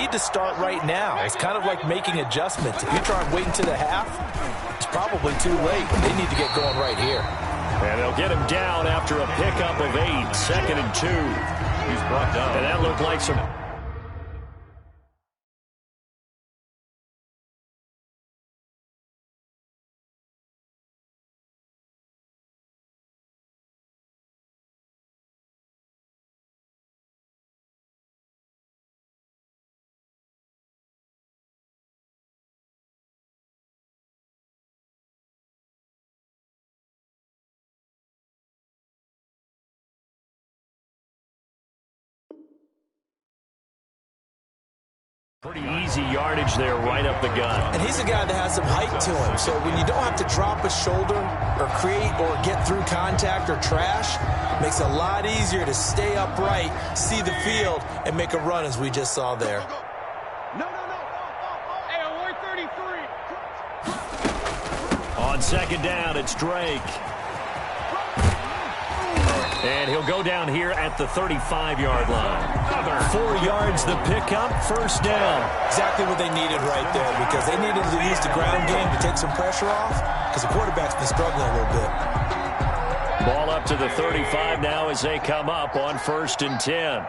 need to start right now. It's kind of like making adjustments. If you try and wait until the half, it's probably too late. They need to get going right here. And they'll get him down after a pickup of 8, 2nd and 2. He's brought down. And that looked like some... Pretty easy yardage there right up the gut. And he's a guy that has some height to him. So when you don't have to drop a shoulder or create or get through contact or trash, it makes it a lot easier to stay upright, see the field, and make a run as we just saw there. Hey, on 133. On 2nd down, it's Drake. And he'll go down here at the 35-yard line. 4 yards the pickup, 1st down. Exactly what they needed right there, because they needed to use the ground game to take some pressure off, because the quarterback's been struggling a little bit. Ball up to the 35 now as they come up on 1st and 10.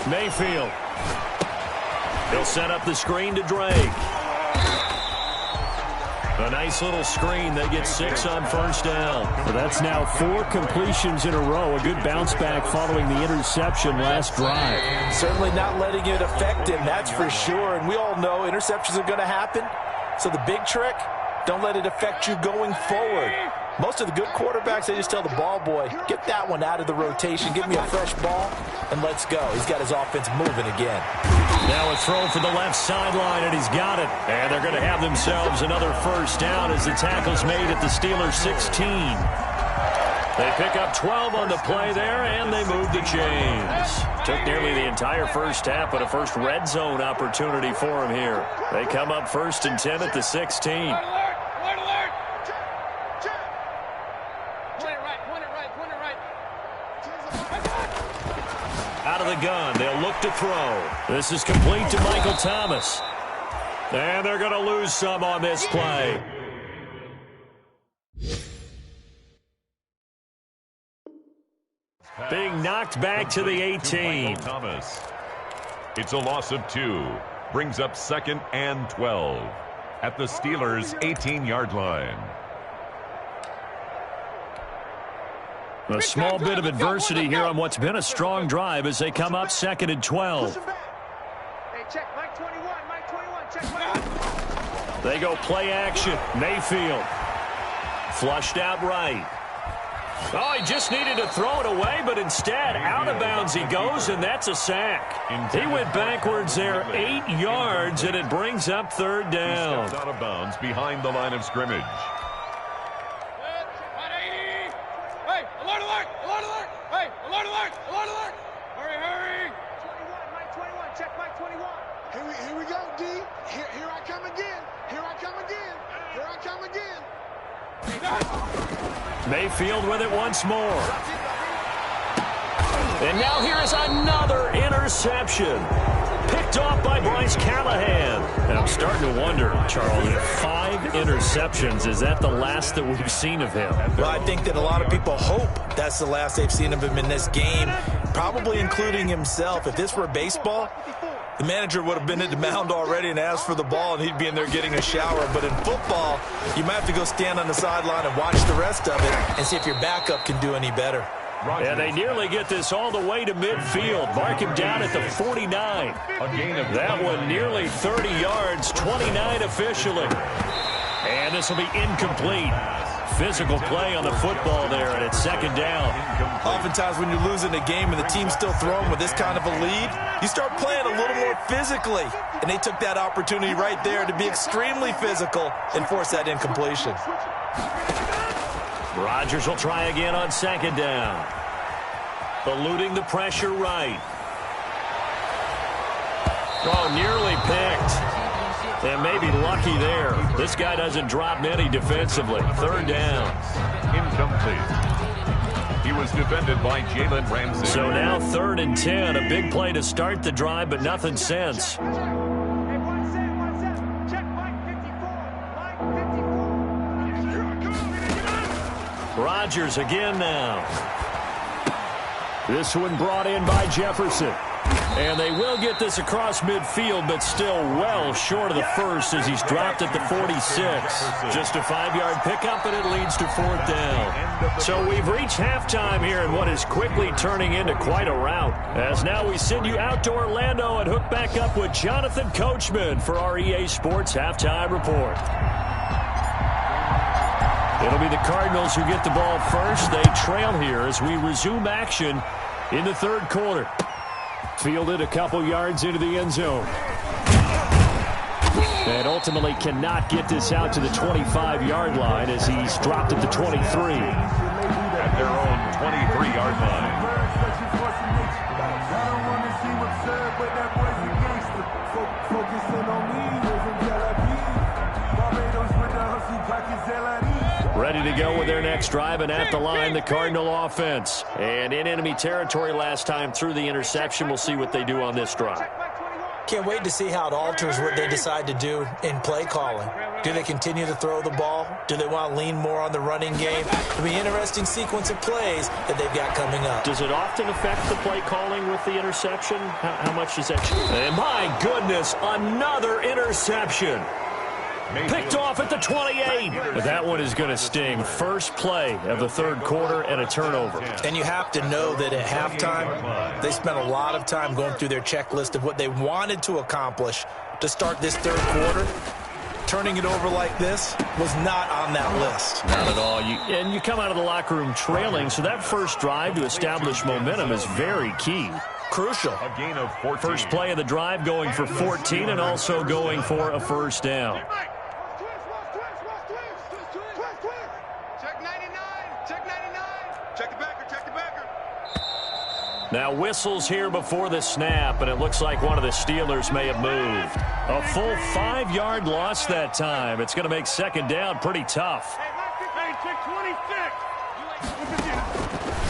Mayfield. They'll set up the screen to Drake. A nice little screen. They get 6 on 1st down. Well, that's now 4 completions in a row. A good bounce back following the interception last drive. Certainly not letting it affect him, that's for sure. And we all know interceptions are going to happen. So the big trick, don't let it affect you going forward. Most of the good quarterbacks, they just tell the ball boy, get that one out of the rotation, give me a fresh ball, and let's go. He's got his offense moving again. Now a throw for the left sideline, and he's got it. And they're going to have themselves another 1st down as the tackle's made at the Steelers' 16. They pick up 12 on the play there, and they move the chains. Took nearly the entire 1st half, but a first red zone opportunity for him here. They come up 1st and 10 at the 16. Out of the gun, they'll look to throw. This is complete to Michael Thomas. And they're going to lose some on this play. Being knocked back to the 18. Thomas. It's a loss of 2. Brings up 2nd and 12 at the Steelers' 18-yard line. A small bit of adversity here on what's been a strong drive as they come up 2nd and 12. They go play action. Mayfield. Flushed out right. Oh, he just needed to throw it away, but instead, out of bounds he goes, and that's a sack. He went backwards there 8 yards, and it brings up 3rd down. He steps out of bounds behind the line of scrimmage. Hey, alert, alert, alert, alert. Hey, alert, alert, alert, alert. Hurry, hurry. 21, Mike 21, check Mike 21. Here we go, D. Here I come again. Here I come again. Here I come again. Mayfield with it once more. And now here is another interception. Picked off by Bryce Callahan. And I'm starting to wonder, Charles, if 5 interceptions, is that the last that we've seen of him? Well, I think that a lot of people hope that's the last they've seen of him in this game, probably including himself. If this were baseball, the manager would have been at the mound already and asked for the ball, and he'd be in there getting a shower. But in football, you might have to go stand on the sideline and watch the rest of it and see if your backup can do any better. And they nearly get this all the way to midfield. Mark him down at the 49. That one nearly 30 yards, 29 officially. And this will be incomplete. Physical play on the football there, and it's 2nd down. Oftentimes when you're losing a game and the team's still throwing with this kind of a lead, you start playing a little more physically. And they took that opportunity right there to be extremely physical and force that incompletion. Rodgers will try again on 2nd down. Eluding the pressure right. Oh, nearly picked. And maybe lucky there. This guy doesn't drop many defensively. 3rd down. Incomplete. He was defended by Jalen Ramsey. So now 3rd and 10. A big play to start the drive, but nothing since. Rodgers again now. This one brought in by Jefferson. And they will get this across midfield, but still well short of the first as he's dropped at the 46. Just a 5-yard pickup, and it leads to 4th down. So we've reached halftime here in what is quickly turning into quite a rout. As now we send you out to Orlando and hook back up with Jonathan Coachman for our EA Sports Halftime Report. It'll be the Cardinals who get the ball first. They trail here as we resume action in the 3rd quarter. Fielded a couple yards into the end zone. And ultimately cannot get this out to the 25-yard line as he's dropped at the 23. At their own 23-yard line. Ready to go with their next drive, and at the line, the Cardinal offense. And in enemy territory last time through the interception. We'll see what they do on this drive. Can't wait to see how it alters what they decide to do in play calling. Do they continue to throw the ball? Do they want to lean more on the running game? It'll be an interesting sequence of plays that they've got coming up. Does it often affect the play calling with the interception? How much does that change? And my goodness, another interception. Picked off at the 28. But that one is going to sting. First play of the 3rd quarter and a turnover. And you have to know that at halftime, they spent a lot of time going through their checklist of what they wanted to accomplish to start this 3rd quarter. Turning it over like this was not on that list. Not at all. And you come out of the locker room trailing, so that first drive to establish momentum is very key. Crucial. A gain of 14. First play of the drive going for 14 and also going for a first down. Now whistles here before the snap, and it looks like one of the Steelers may have moved. A full 5-yard loss that time. It's going to make 2nd down pretty tough.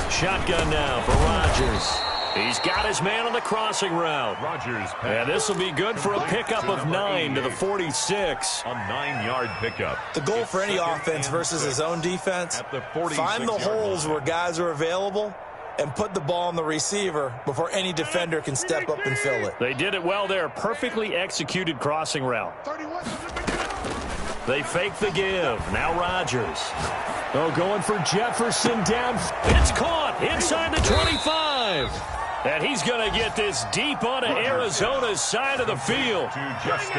Shotgun now for Rodgers. He's got his man on the crossing route. Rodgers. And this will be good for a pickup of 9 to the 46. A 9-yard pickup. The goal for any offense versus his own defense, find the holes where guys are available and put the ball on the receiver before any defender can step up and fill it. They did it well there. Perfectly executed crossing route. They fake the give. Now Rodgers. Oh, going for Jefferson down. It's caught inside the 25. And he's going to get this deep onto Arizona's side of the field.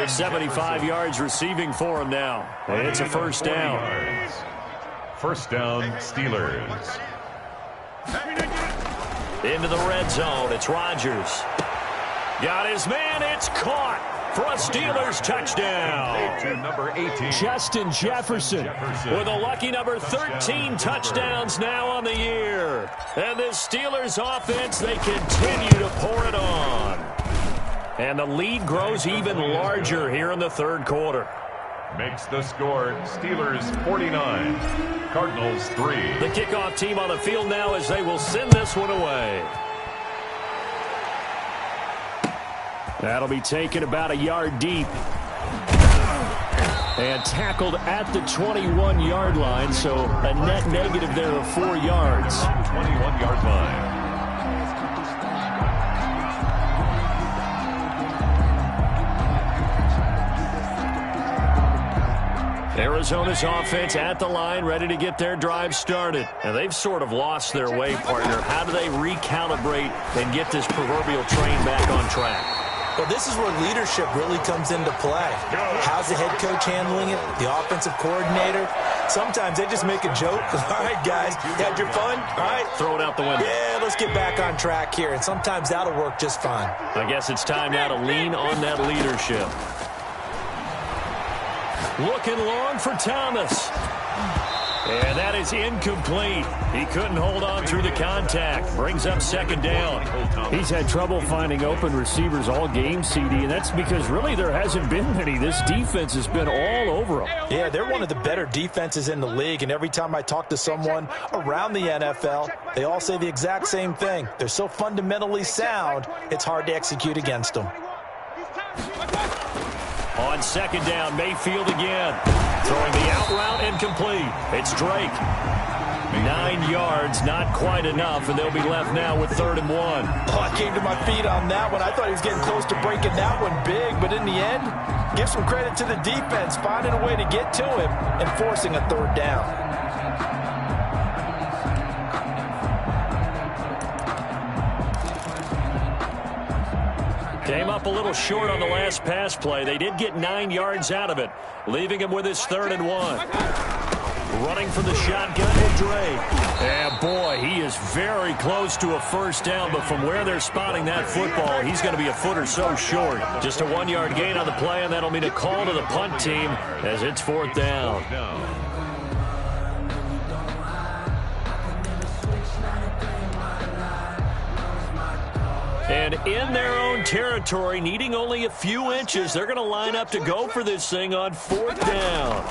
75 yards receiving for him now. It's a first down. First down, Steelers. Into the red zone. It's Rodgers. Got his man. It's caught for a Steelers touchdown. To number 18. Justin Jefferson with a lucky number 13 touchdowns now on the year. And the Steelers offense, they continue to pour it on. And the lead grows even larger here in the 3rd quarter. Makes the score Steelers 49, Cardinals 3. The kickoff team on the field now as they will send this one away. That'll be taken about a yard deep. And tackled at the 21-yard line, so a net negative there of 4 yards. 21-yard line. Arizona's offense at the line, ready to get their drive started. And they've sort of lost their way, partner. How do they recalibrate and get this proverbial train back on track? Well, this is where leadership really comes into play. How's the head coach handling it? The offensive coordinator? Sometimes they just make a joke. All right, guys, you had your fun? All right. Throw it out the window. Yeah, let's get back on track here. And sometimes that'll work just fine. I guess it's time now to lean on that leadership. Looking long for Thomas. And that is incomplete. He couldn't hold on through the contact. Brings up second down. He's had trouble finding open receivers all game, CD, and that's because really there hasn't been many. This defense has been all over them. Yeah, they're one of the better defenses in the league, and every time I talk to someone around the NFL, they all say the exact same thing. They're so fundamentally sound, it's hard to execute against them. On second down, Mayfield again. Throwing the out route incomplete. It's Drake. 9 yards, not quite enough, and they'll be left now with 3rd and 1. Oh, I came to my feet on that one. I thought he was getting close to breaking that one big, but in the end, give some credit to the defense, finding a way to get to him and forcing a 3rd down. Came up a little short on the last pass play. They did get 9 yards out of it, leaving him with his 3rd and 1. Running from the shotgun to Drake. And boy, he is very close to a 1st down, but from where they're spotting that football, he's going to be a foot or so short. Just a 1-yard gain on the play, and that'll mean a call to the punt team as it's 4th down. And in their own territory, needing only a few inches, they're going to line up to go for this thing on 4th down.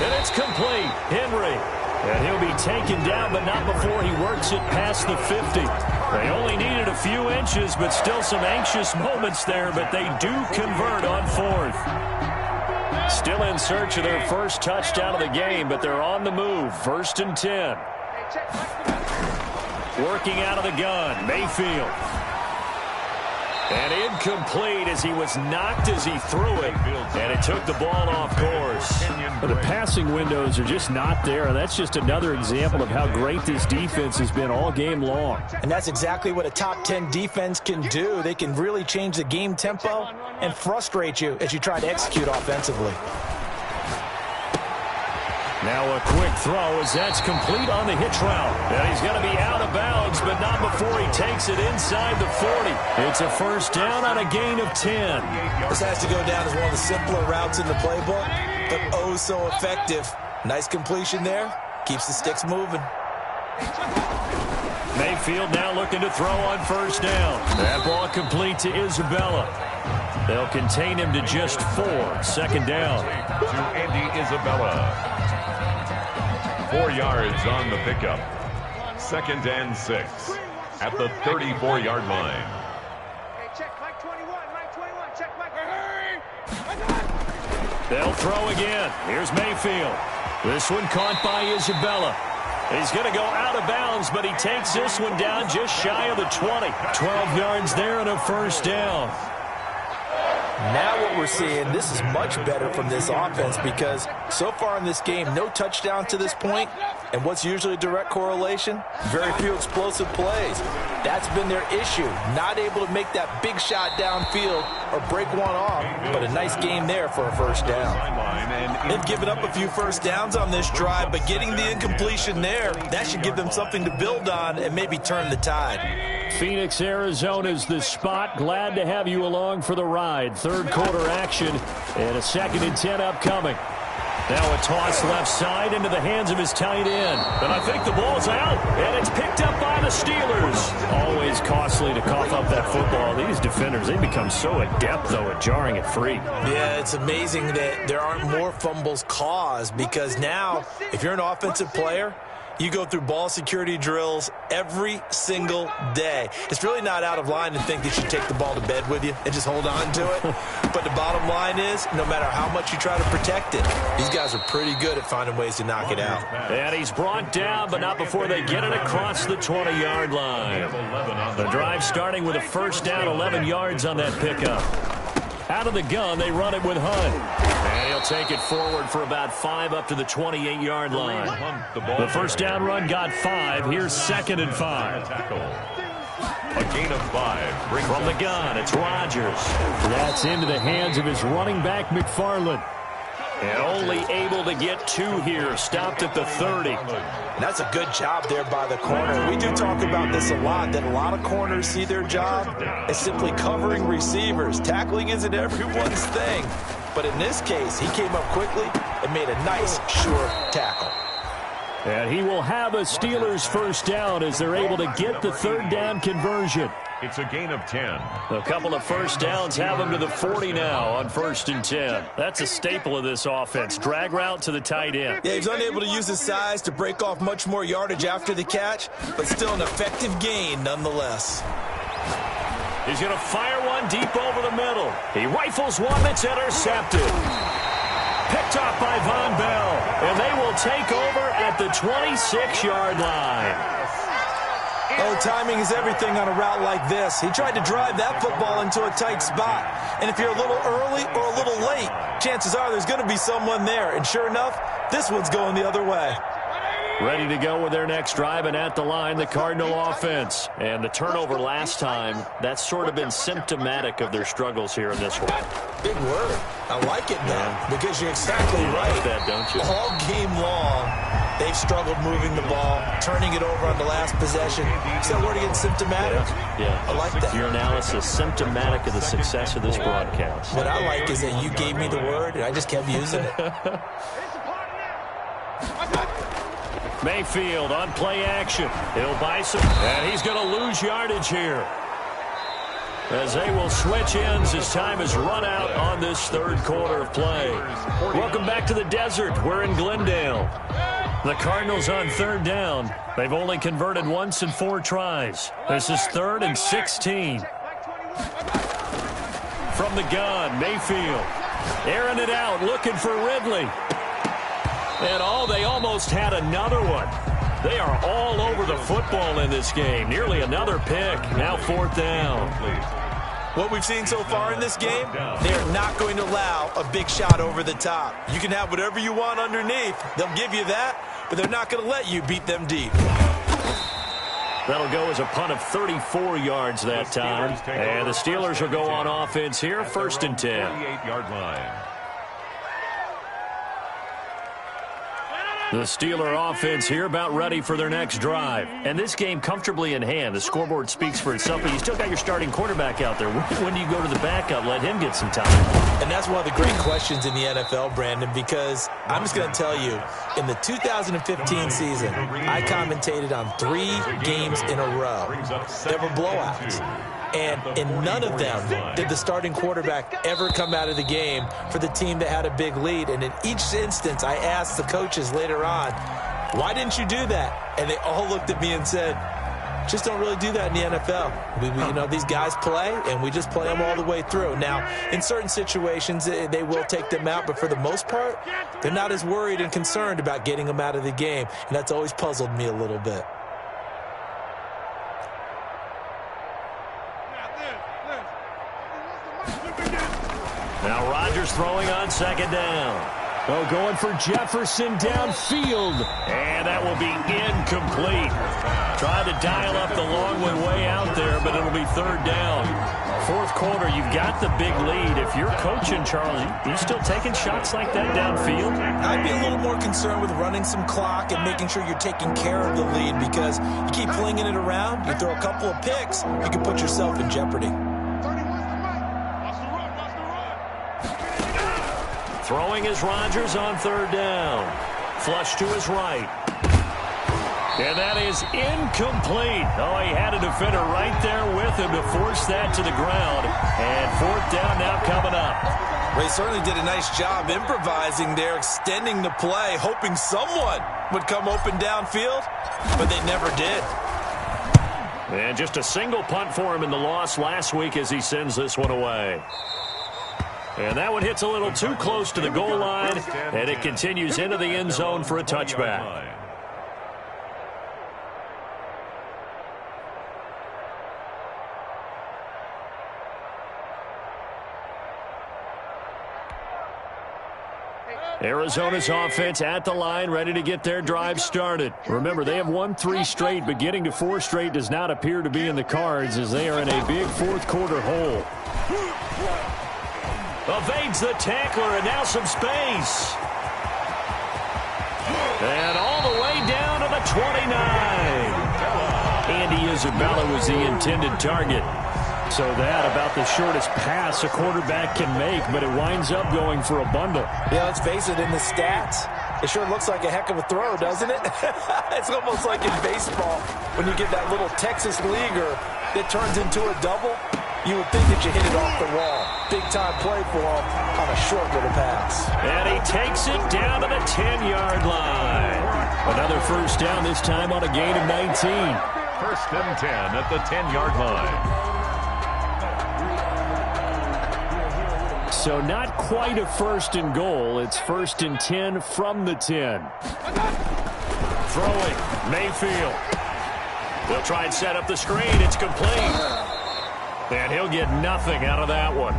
And it's complete. Henry. And he'll be taken down, but not before he works it past the 50. They only needed a few inches, but still some anxious moments there, but they do convert on 4th. Still in search of their first touchdown of the game, but they're on the move. 1st and 10. Working out of the gun, Mayfield. And incomplete as he was knocked as he threw it. And it took the ball off course. But the passing windows are just not there. And that's just another example of how great this defense has been all game long. And that's exactly what a top 10 defense can do. They can really change the game tempo and frustrate you as you try to execute offensively. Now a quick throw as that's complete on the hitch route. And he's going to be out of bounds, but not before he takes it inside the 40. It's a 1st down on a gain of 10. This has to go down as one of the simpler routes in the playbook, but oh so effective. Nice completion there. Keeps the sticks moving. Mayfield now looking to throw on 1st down. That ball complete to Isabella. They'll contain him to just 4. 2nd down. To Andy Isabella. 4 yards on the pickup. 2nd and 6 at the 34-yard line. Hey, check Mike 21, Mike 21, check Mike. They'll throw again. Here's Mayfield. This one caught by Isabella. He's going to go out of bounds, but he takes this one down just shy of the 20. 12 yards there and a 1st down. Now what we're seeing, this is much better from this offense because so far in this game, no touchdown to this point, and what's usually a direct correlation? Very few explosive plays. That's been their issue, not able to make that big shot downfield or break one off, but a nice game there for a 1st down. They've given up a few 1st downs on this drive, but getting the incompletion there, that should give them something to build on and maybe turn the tide. Phoenix, Arizona's the spot. Glad to have you along for the ride. 3rd quarter action and a 2nd and 10 upcoming. Now a toss left side into the hands of his tight end. But I think the ball's out, and it's picked up by the Steelers. Always costly to cough up that football. These defenders, they become so adept, though, at jarring it free. Yeah, it's amazing that there aren't more fumbles caused because now, if you're an offensive player, you go through ball security drills every single day. It's really not out of line to think that you take the ball to bed with you and just hold on to it. But the bottom line is, no matter how much you try to protect it, these guys are pretty good at finding ways to knock it out. And he's brought down, but not before they get it across the 20-yard line. The drive starting with a 1st down, 11 yards on that pickup. Out of the gun, they run it with Hunt. And he'll take it forward for about 5 up to the 28-yard line. The 1st down run got 5. Here's 2nd and 5. A gain of 5. From the gun, it's Rodgers. That's into the hands of his running back, McFarland. And only able to get 2 here. Stopped at the 30. That's a good job there by the corner. We do talk about this a lot, that a lot of corners see their job as simply covering receivers. Tackling isn't everyone's thing. But in this case, he came up quickly and made a nice, sure tackle. And he will have a Steelers first down as they're able to get the third down conversion. It's a gain of 10. A couple of first downs have him to the 40 now on 1st and 10. That's a staple of this offense. Drag route to the tight end. Yeah, he's unable to use his size to break off much more yardage after the catch, but still an effective gain nonetheless. He's going to fire one deep over the middle. He rifles one that's intercepted. Picked off by Von Bell, and they will take over at the 26-yard line. Oh, timing is everything on a route like this. He tried to drive that football into a tight spot. And if you're a little early or a little late, chances are there's going to be someone there. And sure enough, this one's going the other way. Ready to go with their next drive, and at the line, the Cardinal offense. And the turnover last time, that's sort of been symptomatic of their struggles here in this one. Big word. I like it, though, because you're exactly right. Like that, don't you? All game long, they've struggled moving the ball, turning it over on the last possession. Is that word again, symptomatic? Yeah. I like that. Your analysis, symptomatic of the success of this broadcast. What I like is that you gave me the word, and I just kept using it. Mayfield on play action. He'll buy some, and he's going to lose yardage here. As they will switch ends as time is run out on this third quarter of play. Welcome back to the desert. We're in Glendale. The Cardinals on third down. They've only converted once in 4 tries. This is 3rd and 16. From the gun, Mayfield. Airing it out, looking for Ridley. And they almost had another one. They are all over the football in this game. Nearly another pick. Now 4th down. What we've seen so far in this game, they are not going to allow a big shot over the top. You can have whatever you want underneath. They'll give you that, but they're not going to let you beat them deep. That'll go as a punt of 34 yards that time. And the Steelers will go on offense here, 1st and 10. 38-yard line. The Steeler offense here about ready for their next drive. And this game comfortably in hand. The scoreboard speaks for itself, but you still got your starting quarterback out there. When do you go to the backup? Let him get some time. And that's one of the great questions in the NFL, Brandon, because I'm just going to tell you, in the 2015 season, I commentated on 3 games in a row that were blowouts. And in none of them did the starting quarterback ever come out of the game for the team that had a big lead. And in each instance, I asked the coaches later on, why didn't you do that? And they all looked at me and said, just don't really do that in the NFL. These guys play, and we just play them all the way through. Now, in certain situations, they will take them out, but for the most part, they're not as worried and concerned about getting them out of the game. And that's always puzzled me a little bit. Now Rodgers throwing on 2nd down. Going for Jefferson downfield. And that will be incomplete. Trying to dial up the long one way out there, but it'll be 3rd down. 4th quarter, you've got the big lead. If you're coaching, Charles, you still taking shots like that downfield? I'd be a little more concerned with running some clock and making sure you're taking care of the lead, because you keep flinging it around, you throw a couple of picks, you can put yourself in jeopardy. Throwing is Rodgers on 3rd down. Flush to his right. And that is incomplete. He had a defender right there with him to force that to the ground. And 4th down now coming up. They certainly did a nice job improvising there, extending the play, hoping someone would come open downfield, but they never did. And just a single punt for him in the loss last week as he sends this one away. And that one hits a little too close to the goal line, and it continues into the end zone for a touchback. Arizona's offense at the line, ready to get their drive started. Remember, they have won 3 straight, but getting to 4 straight does not appear to be in the cards as they are in a big 4th quarter hole. Evades the tackler, and now some space. And all the way down to the 29. Andy Isabella was the intended target. So that about the shortest pass a quarterback can make, but it winds up going for a bundle. Yeah, let's face it, in the stats, it sure looks like a heck of a throw, doesn't it? It's almost like in baseball when you get that little Texas leaguer that turns into a double. You would think that you hit it off the wall. Big-time play for him on a short little pass. And he takes it down to the 10-yard line. Another first down, this time on a gain of 19. First and 10 at the 10-yard line. So not quite a first and goal. It's first and 10 from the 10. Throwing, Mayfield. They'll try and set up the screen. It's complete. And he'll get nothing out of that one.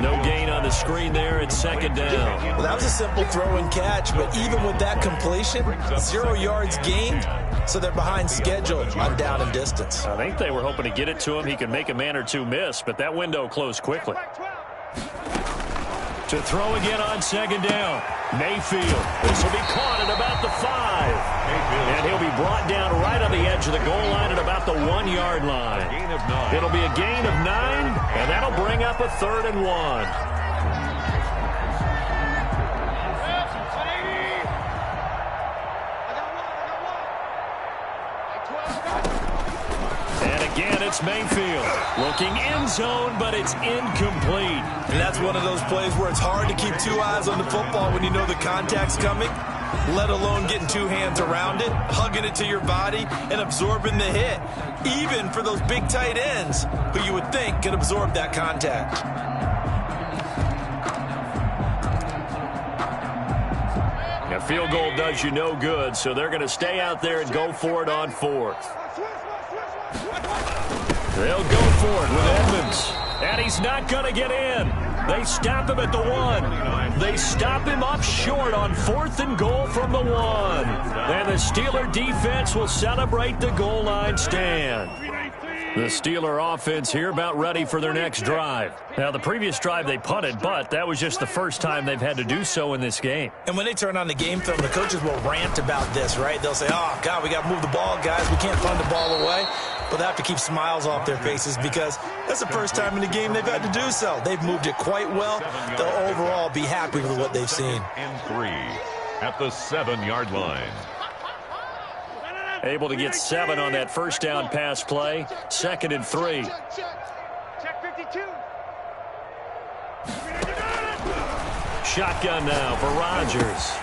No gain on the screen there. It's second down. Well, that was a simple throw and catch, but even with that completion, 0 yards gained, so they're behind schedule on down and distance. I think they were hoping to get it to him. He could make a man or two miss, but that window closed quickly. To throw again on second down. Mayfield. This will be caught at about the 5. And he'll be brought down right on the edge of the goal line at about the 1-yard line. It'll be a gain of 9, and that'll bring up a 3rd and 1. Again, it's Mayfield looking end zone, but it's incomplete. And that's one of those plays where it's hard to keep 2 eyes on the football when you know the contact's coming, let alone getting 2 hands around it, hugging it to your body, and absorbing the hit, even for those big tight ends who you would think can absorb that contact. A field goal does you no good, so they're going to stay out there and go for it on 4th. They'll go for it with Edmonds. And he's not going to get in. They stop him at the 1. They stop him up short on 4th and goal from the 1. And the Steeler defense will celebrate the goal line stand. The Steeler offense here about ready for their next drive. Now, the previous drive they punted, but that was just the first time they've had to do so in this game. And when they turn on the game film, the coaches will rant about this, right? They'll say, oh, God, we got to move the ball, guys. We can't punt the ball away. But they have to keep smiles off their faces because that's the first time in the game they've had to do so. They've moved it quite well. They'll overall be happy with what they've seen. And 3 at the 7-yard line. Able to get 7 on that first down pass play. 2nd and 3. Check 52. Shotgun now for Rodgers.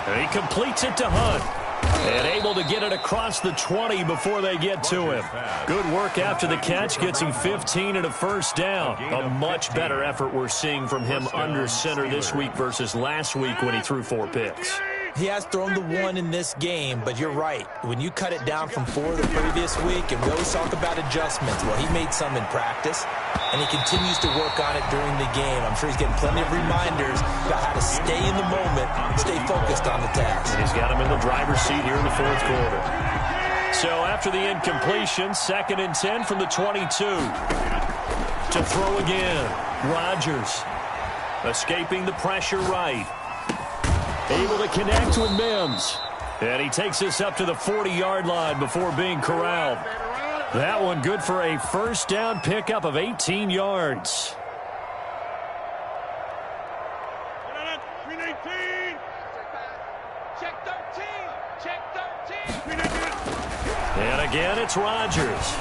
And he completes it to Hunt. And able to get it across the 20 before they get to him. Good work after the catch. Gets him 15 and a first down. A much better effort we're seeing from him under center this week versus last week when he threw 4 picks. He has thrown the 1 in this game, but you're right. When you cut it down from 4 the previous week, and we always talk about adjustments, well, he made some in practice, and he continues to work on it during the game. I'm sure he's getting plenty of reminders about how to stay in the moment and stay focused on the task. And he's got him in the driver's seat here in the 4th quarter. So after the incompletion, 2nd and 10 from the 22. To throw again, Rodgers. Escaping the pressure right. Able to connect with Mims. And he takes this up to the 40-yard line before being corralled. That one good for a first down pickup of 18 yards. Check 13. Check 13. And again, it's Rodgers.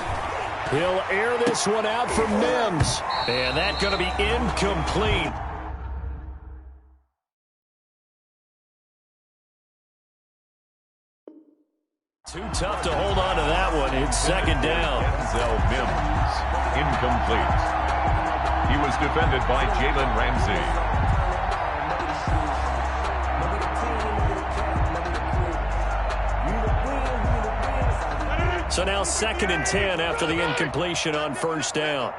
He'll air this one out for Mims. And that's going to be incomplete. Too tough to hold on to that one. It's 2nd down. Mims, incomplete. He was defended by Jalen Ramsey. So now 2nd and 10 after the incompletion on first down.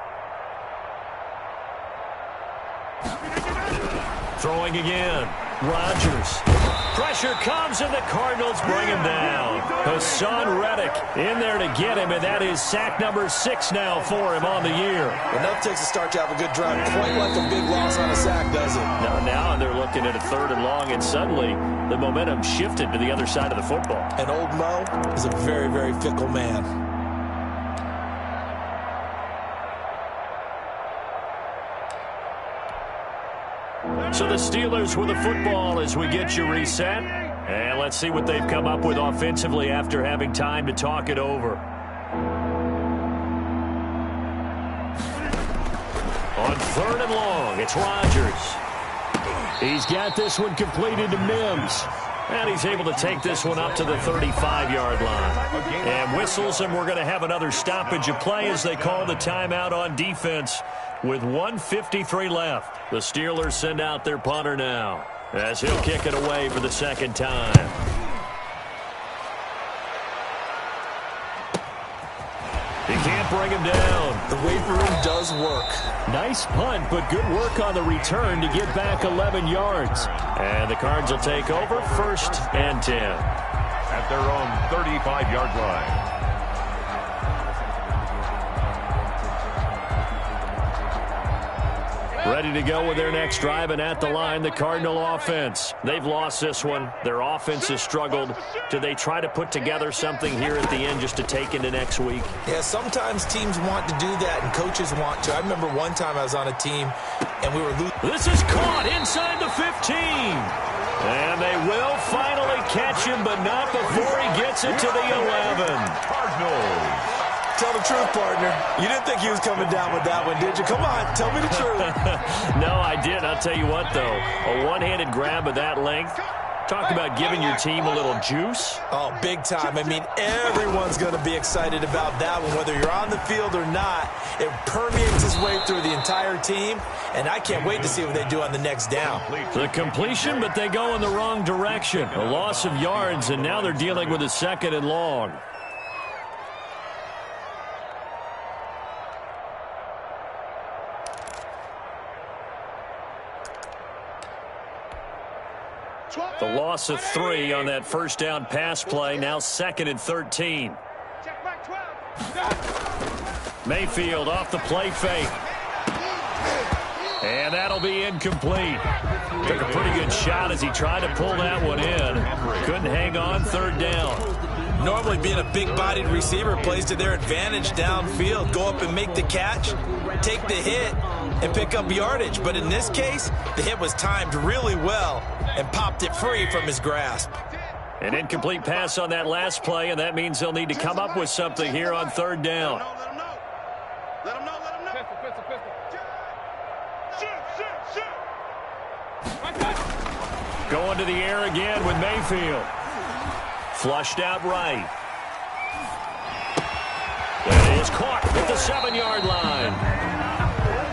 Throwing again. Rodgers. Pressure comes, and the Cardinals bring him down. Hassan Reddick in there to get him, and that is sack number 6 now for him on the year. Enough takes a start to have a good drive. Quite like a big loss on a sack, does it? Now they're looking at a 3rd and long, and suddenly the momentum shifted to the other side of the football. And old Mo is a very, very fickle man. So the Steelers with the football as we get you reset. And let's see what they've come up with offensively after having time to talk it over. On 3rd and long, it's Rodgers. He's got this one completed to Mims. And he's able to take this one up to the 35-yard line. And whistles, and we're going to have another stoppage of play as they call the timeout on defense with 1:53 left. The Steelers send out their punter now as he'll kick it away for the second time. He can't bring him down. The waiver room does work. Nice punt, but good work on the return to get back 11 yards. And the Cards will take over 1st and 10. At their own 35-yard line. Ready to go with their next drive, and at the line, the Cardinal offense. They've lost this one. Their offense has struggled. Do they try to put together something here at the end just to take into next week? Yeah, sometimes teams want to do that, and coaches want to. I remember one time I was on a team, and we were losing. This is caught inside the 15. And they will finally catch him, but not before he gets it to the 11. Cardinals. Tell the truth, partner. You didn't think he was coming down with that one, did you? Come on, tell me the truth. No, I did. I'll tell you what, though. A one-handed grab of that length. Talk about giving your team a little juice. Oh, big time. I mean, everyone's going to be excited about that one, whether you're on the field or not. It permeates its way through the entire team, and I can't wait to see what they do on the next down. The completion, but they go in the wrong direction. A loss of yards, and now they're dealing with a 2nd and long. The loss of 3 on that first down pass play. Now 2nd and 13. Mayfield off the play fake. And that'll be incomplete. Took a pretty good shot as he tried to pull that one in. Couldn't hang on 3rd down. Normally being a big-bodied receiver plays to their advantage downfield. Go up and make the catch, take the hit, and pick up yardage. But in this case, the hit was timed really well and popped it free from his grasp. An incomplete pass on that last play, and that means they'll need to come up with something here on 3rd down. Let him know. Going to the air again with Mayfield. Flushed out right. It is caught at the 7-yard line.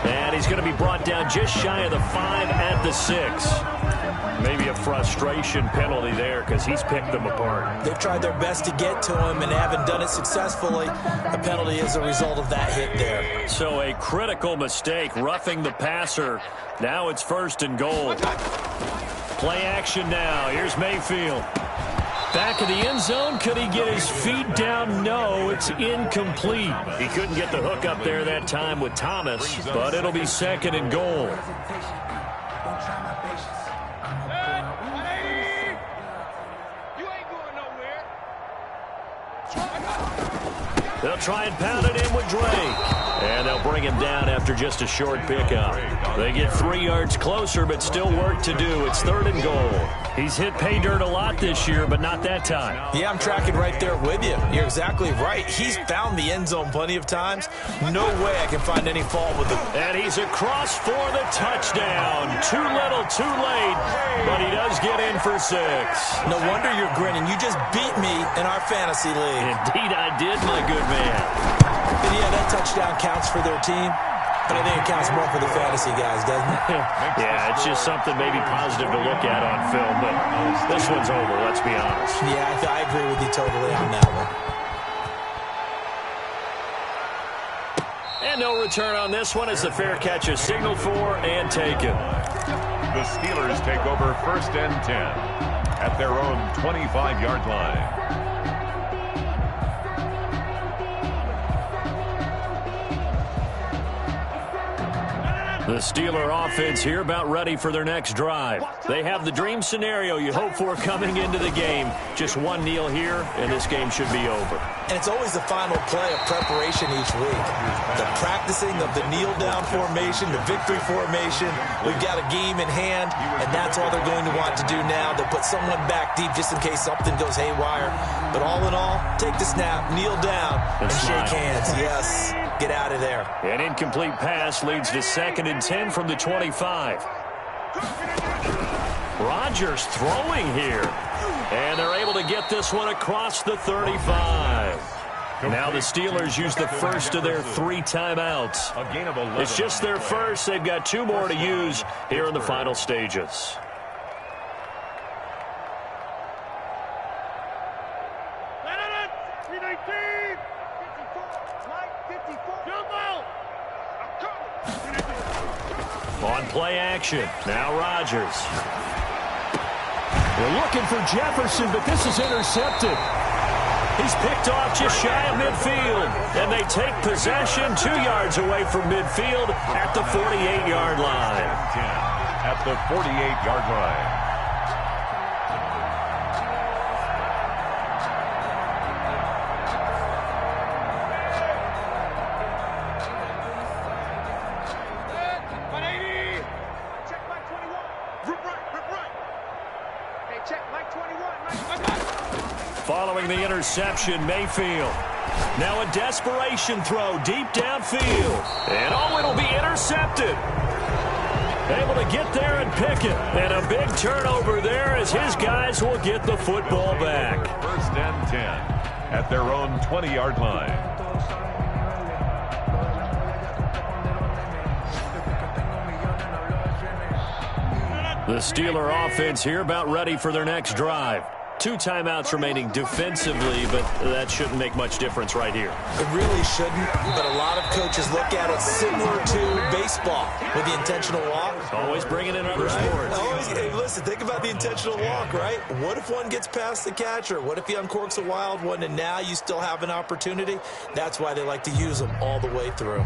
And he's going to be brought down just shy of the 5 at the 6. Maybe a frustration penalty there because he's picked them apart. They've tried their best to get to him and haven't done it successfully. A penalty is a result of that hit there. So a critical mistake, roughing the passer. Now it's 1st and goal. Play action now. Here's Mayfield. Back of the end zone. Could he get his feet down? No, it's incomplete. He couldn't get the hook up there that time with Thomas, but it'll be 2nd and goal. They'll try and pound it in with Drake. And they'll bring him down after just a short pickup. They get 3 yards closer, but still work to do. It's 3rd and goal. He's hit pay dirt a lot this year, but not that time. Yeah, I'm tracking right there with you. You're exactly right. He's found the end zone plenty of times. No way I can find any fault with him. And he's across for the touchdown. Too little, too late, but he does get in for 6. No wonder you're grinning. You just beat me in our fantasy league. Indeed I did, my good man. And yeah, that touchdown counts for their team, but I think it counts more for the fantasy guys, doesn't it? Yeah, it's just something maybe positive to look at on film, but this one's over, let's be honest. Yeah, I agree with you totally on that one. And no return on this one as the fair catch is signaled for and taken. The Steelers take over 1st and 10 at their own 25-yard line. The Steeler offense here about ready for their next drive. They have the dream scenario you hope for coming into the game. Just one kneel here, and this game should be over. And it's always the final play of preparation each week. The practicing of the kneel-down formation, the victory formation. We've got a game in hand, and that's all they're going to want to do now. They'll put someone back deep just in case something goes haywire. But all in all, take the snap, kneel down, and shake hands. Yes. Get out of there. An incomplete pass leads to 2nd and 10 from the 25. Rodgers throwing here. And they're able to get this one across the 35. Now the Steelers use the first of their 3 timeouts. It's just their first. They've got 2 more to use here in the final stages. On play action, now Rodgers. They're looking for Jefferson, but this is intercepted. He's picked off just shy of midfield, and they take possession 2 yards away from midfield at the 48-yard line. At the 48-yard line. Following the interception, Mayfield. Now a desperation throw deep downfield. And it'll be intercepted. Able to get there and pick it. And a big turnover there as his guys will get the football back. 1st and 10 at their own 20-yard line. The Steeler offense here about ready for their next drive. 2 timeouts remaining defensively, but that shouldn't make much difference right here. It really shouldn't, but a lot of coaches look at it similar to baseball with the intentional walk. Always bringing in other sports. Always, hey, listen, think about the intentional walk, right? What if one gets past the catcher? What if he uncorks a wild one and now you still have an opportunity? That's why they like to use them all the way through.